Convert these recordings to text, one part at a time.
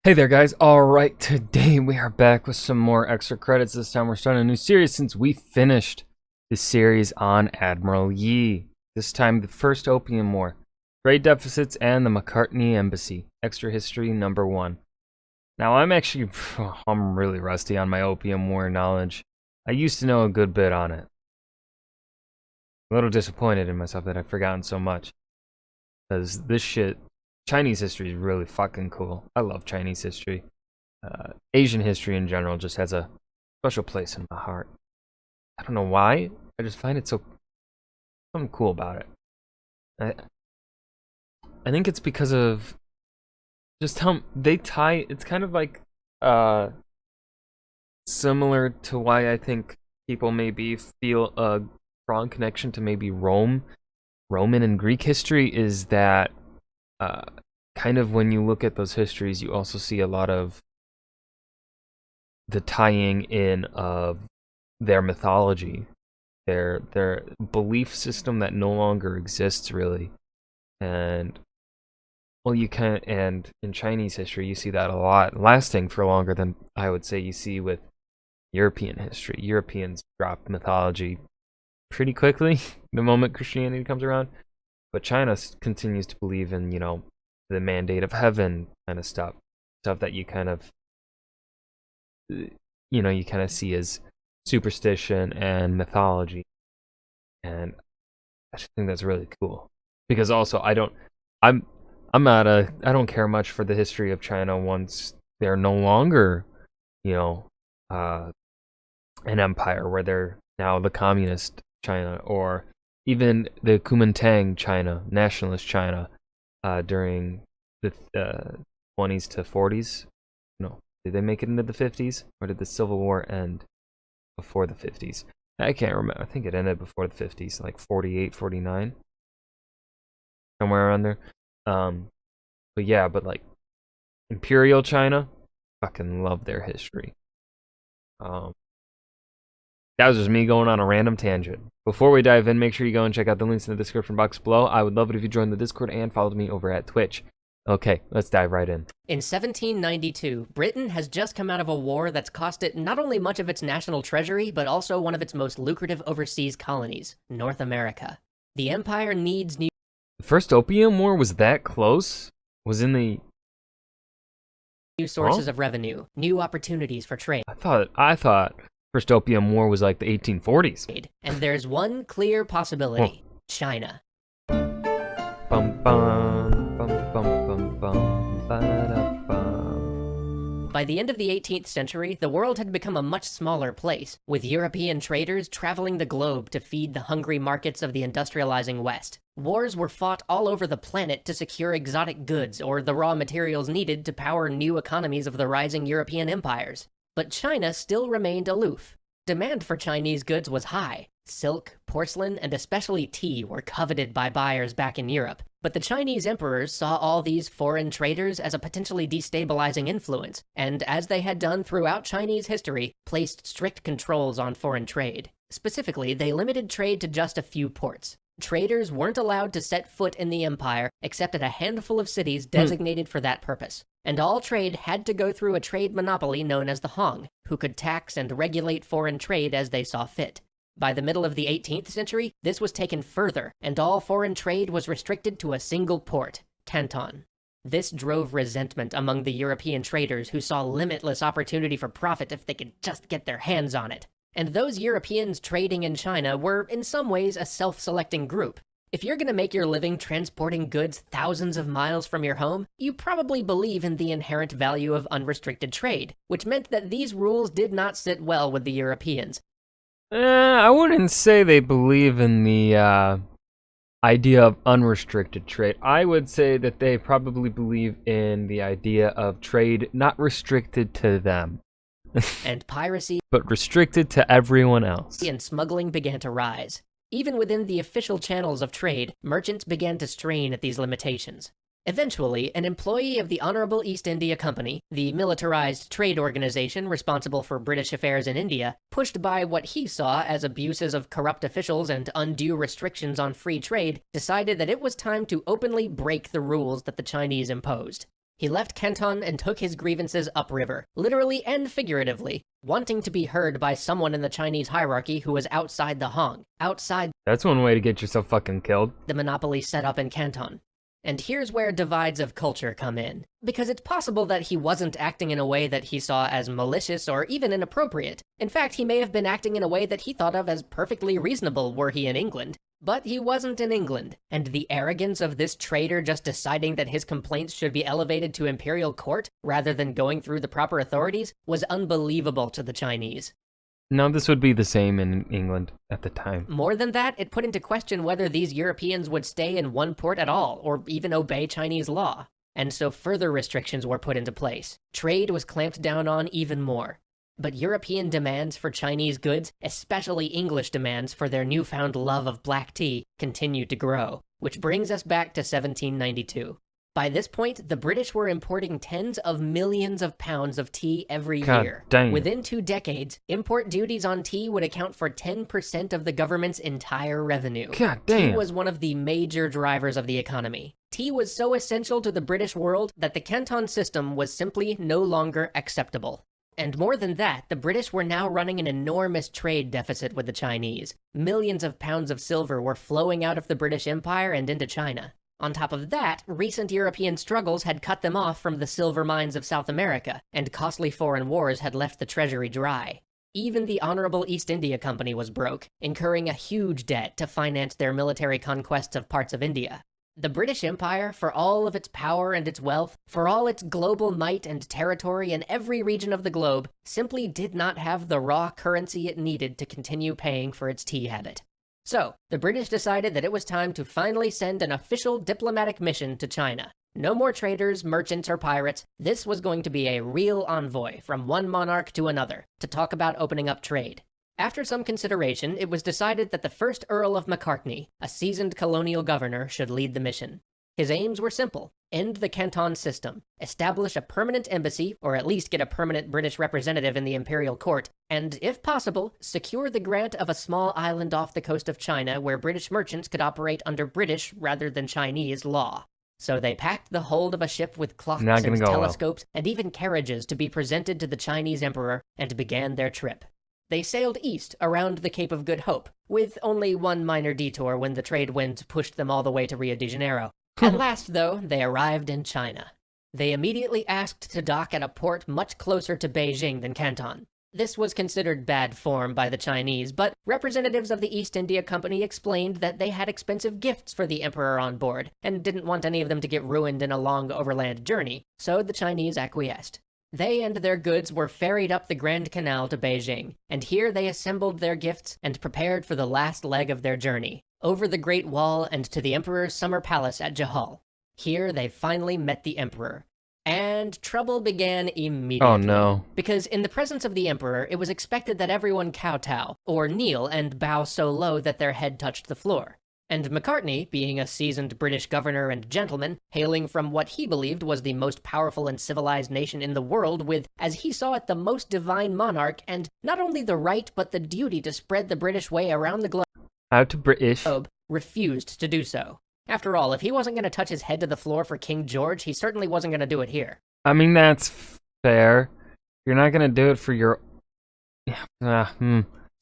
Hey there guys, alright, today we are back with some more extra credits. This time we're starting a new series since we finished the series on Admiral Yi. This time the first Opium War, trade deficits and the Macartney Embassy, extra history number 1. Now I'm really rusty on my Opium War knowledge. I used to know a good bit on it. A little disappointed in myself that I've forgotten so much. Because this shit, Chinese history is really fucking cool. I love Chinese history. Asian history in general just has a special place in my heart. I don't know why. I just find it something cool about it. I think it's because of just how they tie. It's kind of like similar to why I think people maybe feel a strong connection to maybe Roman and Greek history is that. Kind of when you look at those histories, you also see a lot of the tying in of their mythology, their belief system that no longer exists really, and and in Chinese history you see that a lot, lasting for longer than I would say you see with European history. Europeans drop mythology pretty quickly the moment Christianity comes around. But China continues to believe in, the mandate of heaven kind of stuff that you kind of, see as superstition and mythology. And I just think that's really cool. Because also, I don't care much for the history of China once they're no longer, an empire where they're now the communist China, or even the Kuomintang China, nationalist China, during the 20s to 40s. No, did they make it into the 50s? Or did the Civil War end before the 50s? I can't remember. I think it ended before the 50s, like 48, 49. Somewhere around there. But like, Imperial China, fucking love their history. That was just me going on a random tangent. Before we dive in, make sure you go and check out the links in the description box below. I would love it if you joined the Discord and followed me over at Twitch. Okay, let's dive right in. In 1792, Britain has just come out of a war that's cost it not only much of its national treasury, but also one of its most lucrative overseas colonies, North America. The empire needs new... The first Opium War was that close? Was in the... new sources of revenue, new opportunities for trade. I thought first Opium War was like the 1840s. And there's one clear possibility. China. Bum, bum, bum, bum, bum, bum, ba-da-bum. By the end of the 18th century, the world had become a much smaller place, with European traders traveling the globe to feed the hungry markets of the industrializing West. Wars were fought all over the planet to secure exotic goods or the raw materials needed to power new economies of the rising European empires. But China still remained aloof. Demand for Chinese goods was high. Silk, porcelain, and especially tea were coveted by buyers back in Europe. But the Chinese emperors saw all these foreign traders as a potentially destabilizing influence, and as they had done throughout Chinese history, placed strict controls on foreign trade. Specifically, they limited trade to just a few ports. Traders weren't allowed to set foot in the empire except at a handful of cities designated for that purpose. And all trade had to go through a trade monopoly known as the Hong, who could tax and regulate foreign trade as they saw fit. By the middle of the 18th century, this was taken further, and all foreign trade was restricted to a single port, Canton. This drove resentment among the European traders who saw limitless opportunity for profit if they could just get their hands on it. And those Europeans trading in China were, in some ways, a self-selecting group. If you're gonna make your living transporting goods thousands of miles from your home, you probably believe in the inherent value of unrestricted trade, which meant that these rules did not sit well with the Europeans. I wouldn't say they believe in the idea of unrestricted trade. I would say that they probably believe in the idea of trade not restricted to them. And piracy but restricted to everyone else. And smuggling began to rise. Even within the official channels of trade, merchants began to strain at these limitations. Eventually, an employee of the Honorable East India Company, the militarized trade organization responsible for British affairs in India, pushed by what he saw as abuses of corrupt officials and undue restrictions on free trade, decided that it was time to openly break the rules that the Chinese imposed. He left Canton and took his grievances upriver, literally and figuratively, wanting to be heard by someone in the Chinese hierarchy who was outside the Hong, outside That's one way to get yourself fucking killed. the monopoly set up in Canton. And here's where divides of culture come in, because it's possible that he wasn't acting in a way that he saw as malicious or even inappropriate. In fact, he may have been acting in a way that he thought of as perfectly reasonable were he in England. But he wasn't in England, and the arrogance of this traitor just deciding that his complaints should be elevated to imperial court rather than going through the proper authorities was unbelievable to the Chinese. No, this would be the same in England at the time. More than that, it put into question whether these Europeans would stay in one port at all, or even obey Chinese law. And so further restrictions were put into place. Trade was clamped down on even more. But European demands for Chinese goods, especially English demands for their newfound love of black tea, continued to grow, which brings us back to 1792. By this point, the British were importing tens of millions of pounds of tea every year. Dang. Within 2 decades, import duties on tea would account for 10% of the government's entire revenue. God damn. Tea was one of the major drivers of the economy. Tea was so essential to the British world that the Canton system was simply no longer acceptable. And more than that, the British were now running an enormous trade deficit with the Chinese. Millions of pounds of silver were flowing out of the British Empire and into China. On top of that, recent European struggles had cut them off from the silver mines of South America, and costly foreign wars had left the treasury dry. Even the Honorable East India Company was broke, incurring a huge debt to finance their military conquests of parts of India. The British Empire, for all of its power and its wealth, for all its global might and territory in every region of the globe, simply did not have the raw currency it needed to continue paying for its tea habit. So, the British decided that it was time to finally send an official diplomatic mission to China. No more traders, merchants, or pirates. This was going to be a real envoy from one monarch to another to talk about opening up trade. After some consideration, it was decided that the first Earl of Macartney, a seasoned colonial governor, should lead the mission. His aims were simple: end the Canton system, establish a permanent embassy, or at least get a permanent British representative in the imperial court, and, if possible, secure the grant of a small island off the coast of China where British merchants could operate under British rather than Chinese law. So they packed the hold of a ship with clocks and telescopes and even carriages to be presented to the Chinese emperor and began their trip. They sailed east around the Cape of Good Hope, with only one minor detour when the trade winds pushed them all the way to Rio de Janeiro. At last, though, they arrived in China. They immediately asked to dock at a port much closer to Beijing than Canton. This was considered bad form by the Chinese, but representatives of the East India Company explained that they had expensive gifts for the emperor on board, and didn't want any of them to get ruined in a long overland journey, so the Chinese acquiesced. They and their goods were ferried up the Grand Canal to Beijing, and here they assembled their gifts and prepared for the last leg of their journey, over the Great Wall and to the Emperor's summer palace at Jahal. Here they finally met the Emperor. And trouble began immediately. Oh no. Because in the presence of the Emperor, it was expected that everyone kowtow, or kneel and bow so low that their head touched the floor. And Macartney, being a seasoned British governor and gentleman, hailing from what he believed was the most powerful and civilized nation in the world with, as he saw it, the most divine monarch, and not only the right but the duty to spread the British way around the globe, refused to do so. After all, if he wasn't going to touch his head to the floor for King George, he certainly wasn't going to do it here. I mean, that's fair. You're not going to do it for your...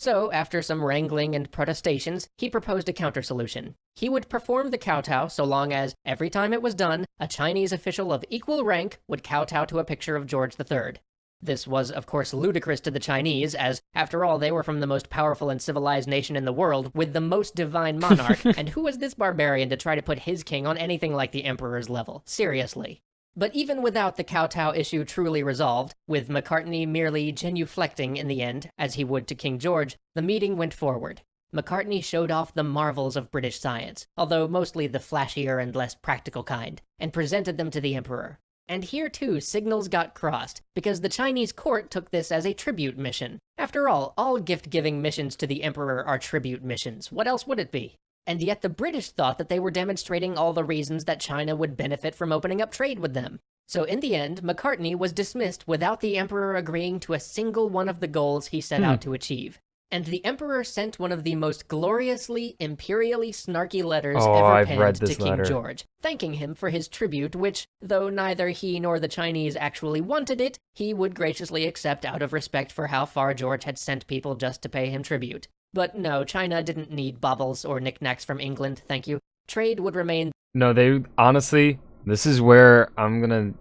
So, after some wrangling and protestations, he proposed a counter-solution. He would perform the kowtow so long as, every time it was done, a Chinese official of equal rank would kowtow to a picture of George III. This was, of course, ludicrous to the Chinese, as, after all, they were from the most powerful and civilized nation in the world, with the most divine monarch, and who was this barbarian to try to put his king on anything like the emperor's level? Seriously. But even without the kowtow issue truly resolved, with Macartney merely genuflecting in the end, as he would to King George, the meeting went forward. Macartney showed off the marvels of British science, although mostly the flashier and less practical kind, and presented them to the emperor. And here too, signals got crossed, because the Chinese court took this as a tribute mission. After all gift-giving missions to the emperor are tribute missions. What else would it be? And yet the British thought that they were demonstrating all the reasons that China would benefit from opening up trade with them. So in the end, Macartney was dismissed without the emperor agreeing to a single one of the goals he set out to achieve. And the Emperor sent one of the most gloriously, imperially snarky letters Oh, ever I've penned read to this King letter. George, thanking him for his tribute, which, though neither he nor the Chinese actually wanted it, he would graciously accept out of respect for how far George had sent people just to pay him tribute. But no, China didn't need baubles or knickknacks from England, thank you. Trade would remain... No, they honestly, this is where I'm gonna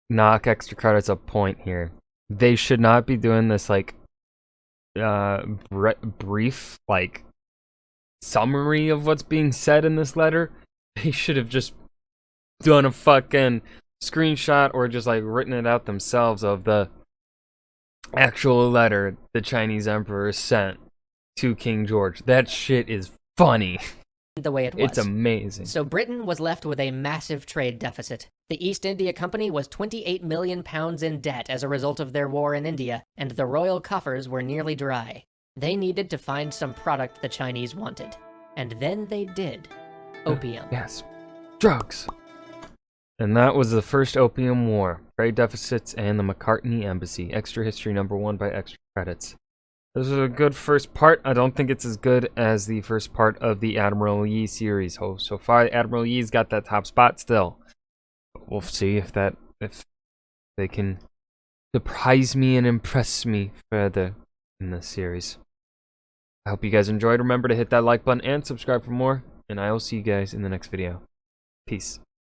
knock extra credits a point here. They should not be doing this like brief like summary of what's being said in this letter. They should have just done a fucking screenshot or just like written it out themselves of the actual letter the Chinese emperor sent to King George. That shit is funny. the way it was. It's amazing. So Britain was left with a massive trade deficit. The East India Company was 28 million pounds in debt as a result of their war in India, and the royal coffers were nearly dry. They needed to find some product the Chinese wanted. And then they did. Opium. Yes. Drugs. And that was the first Opium War. Trade deficits and the Macartney Embassy. Extra history number 1 by extra credits. This is a good first part. I don't think it's as good as the first part of the Admiral Yi series. So far, Admiral Yi's got that top spot still. But we'll see if they can surprise me and impress me further in this series. I hope you guys enjoyed. Remember to hit that like button and subscribe for more. And I will see you guys in the next video. Peace.